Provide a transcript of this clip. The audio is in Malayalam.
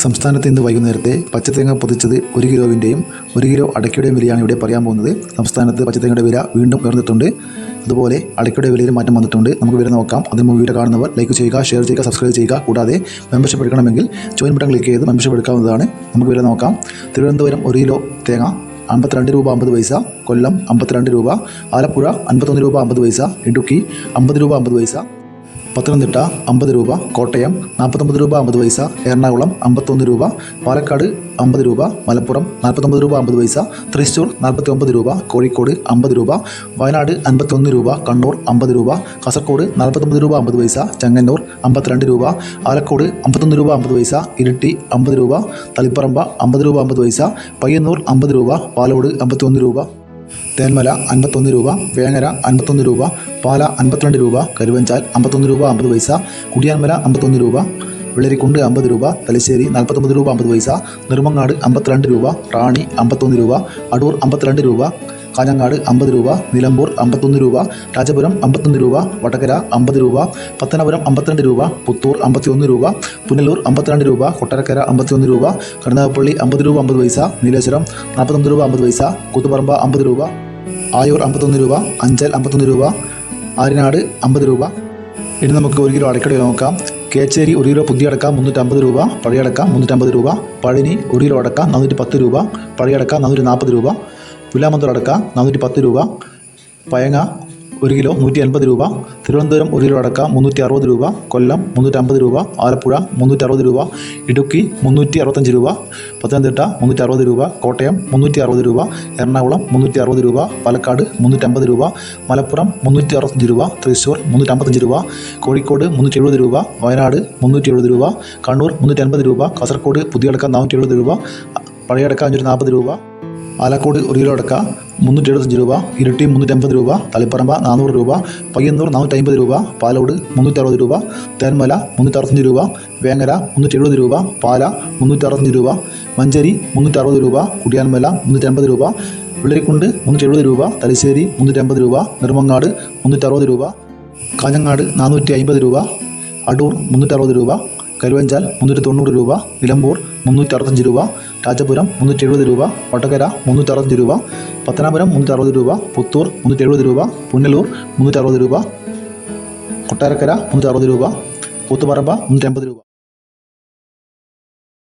സംസ്ഥാനത്ത് ഇന്ന് വൈകുന്നേരത്തെ പച്ചത്തേങ്ങ പൊതിച്ചത് 1 കിലോവിൻ്റെയും 1 കിലോ അടയ്ക്കയുടെയും വിലയാണ് ഇവിടെ പറയാൻ പോകുന്നത്. സംസ്ഥാനത്ത് പച്ചത്തേങ്ങയുടെ വില വീണ്ടും ഉയർന്നിട്ടുണ്ട്. അതുപോലെ അടയ്ക്കയുടെ വിലയിൽ മാറ്റം വന്നിട്ടുണ്ട്. നമുക്ക് വില നോക്കാം. അതിന് മുമ്പ് വീഡിയോ കാണുന്നവർ ലൈക്ക് ചെയ്യുക, ഷെയർ ചെയ്യുക, സബ്സ്ക്രൈബ് ചെയ്യുക. കൂടാതെ മെമ്പർഷിപ്പ് എടുക്കണമെങ്കിൽ ജോയിൻ ബട്ടൺ ക്ലിക്ക് ചെയ്ത് മെമ്പർഷിപ്പ് എടുക്കാവുന്നതാണ്. നമുക്ക് വില നോക്കാം. തിരുവനന്തപുരം 1 കിലോ തേങ്ങ 52 രൂപ 50 പൈസ, കൊല്ലം 52 രൂപ, ആലപ്പുഴ 51 രൂപ 50 പൈസ, ഇടുക്കി 50 രൂപ 50 പൈസ, പത്തനംതിട്ട 50 രൂപ, കോട്ടയം 49 രൂപ 50 പൈസ, എറണാകുളം 51 രൂപ, പാലക്കാട് 50 രൂപ, മലപ്പുറം 49 രൂപ 50 പൈസ, തൃശ്ശൂർ 49 രൂപ, കോഴിക്കോട് 50 രൂപ, വയനാട് 51 രൂപ, കണ്ണൂർ 50 രൂപ, കാസർഗോഡ് 49 രൂപ 50 പൈസ, ചെങ്ങന്നൂർ 52 രൂപ, ആലക്കോട് 51 രൂപ 50 പൈസ, ഇരിട്ടി 50 രൂപ, തളിപ്പറമ്പ 50 രൂപ 50 പൈസ, പയ്യന്നൂർ 50 രൂപ, പാലോട് 51 രൂപ, തേന്മല 51 രൂപ, വേങ്ങര 51 രൂപ, പാല 52 രൂപ, കരുവഞ്ചാൽ 51 രൂപ 50 പൈസ, കുടിയാൻമല 51 രൂപ, വെള്ളരിക്കുണ്ട് 50 രൂപ, തലശ്ശേരി 49 രൂപ 50 പൈസ, നെടുമങ്ങാട് 52 രൂപ, റാണി 51 രൂപ, അടൂർ 52 രൂപ, കാഞ്ഞങ്ങാട് 50 രൂപ, നിലമ്പൂർ 51 രൂപ, രാജപുരം 51 രൂപ, വടകര 50 രൂപ, പത്തനാപുരം 52 രൂപ, പുത്തൂർ 51 രൂപ, പുനലൂർ 52 രൂപ, കൊട്ടാരക്കര 51 രൂപ, കരുനാഗപ്പള്ളി 50 രൂപ 50 പൈസ, നീലേശ്വരം 49 രൂപ 50 പൈസ, കൂത്തുപറമ്പ 50 രൂപ, ആയൂർ 51 രൂപ, അഞ്ചൽ 51 രൂപ, ആര്യനാട് 50 രൂപ. ഇനി നമുക്ക് 1 കിലോ അടയ്ക്കട നോക്കാം. കേച്ചേരി 1 കിലോ പുതിയ അടക്ക 350 രൂപ, പഴയ അടക്ക 350 രൂപ, പഴനി 1 കിലോ അടക്ക 410 രൂപ, പഴയ അടക്ക 440 രൂപ, പുല്ലാമന്തൂർ അടക്ക 410 രൂപ, പയങ്ങ 1 കിലോ 180 രൂപ, തിരുവനന്തപുരം 1 കിലോ അടക്ക 360 രൂപ, കൊല്ലം 350 രൂപ, ആലപ്പുഴ 360 രൂപ, ഇടുക്കി 365 രൂപ, പത്തനംതിട്ട 360 രൂപ, കോട്ടയം 360 രൂപ, എറണാകുളം 360 രൂപ, പാലക്കാട് 350 രൂപ, മലപ്പുറം 365 രൂപ, തൃശ്ശൂർ 355 രൂപ, കോഴിക്കോട് 370 രൂപ, വയനാട് 370 രൂപ, കണ്ണൂർ 350 രൂപ, കാസർഗോഡ് പുതിയ അടക്ക 470 രൂപ, പഴയ അടക്ക 540 രൂപ, ആലക്കോട് 1 കിലോ അടക്ക 375 രൂപ, ഇരിട്ടി 350 രൂപ, തളിപ്പറമ്പ 400 രൂപ, പയ്യന്നൂർ 450 രൂപ, പാലോട് 360 രൂപ, തേന്മല 365 രൂപ, വേങ്ങര 370 രൂപ, പാല 365 രൂപ, മഞ്ചേരി 360 രൂപ, കുടിയാൻമല 350 രൂപ, വെള്ളരിക്കുണ്ട് 370 രൂപ, തലശ്ശേരി 350 രൂപ, നെടുമങ്ങാട് 360 രൂപ, കാഞ്ഞങ്ങാട് 450 രൂപ, അടൂർ 360 രൂപ, കരുവഞ്ചാൽ 390 രൂപ, നിലമ്പൂർ 365 രൂപ, രാജപുരം 370 രൂപ, വടകര 365 രൂപ, പത്തനാപുരം 360 രൂപ, പുത്തൂർ 370 രൂപ, പുനലൂർ 360 രൂപ, കൊട്ടാരക്കര 360 രൂപ, കൂത്തുപറമ്പ 350 രൂപ.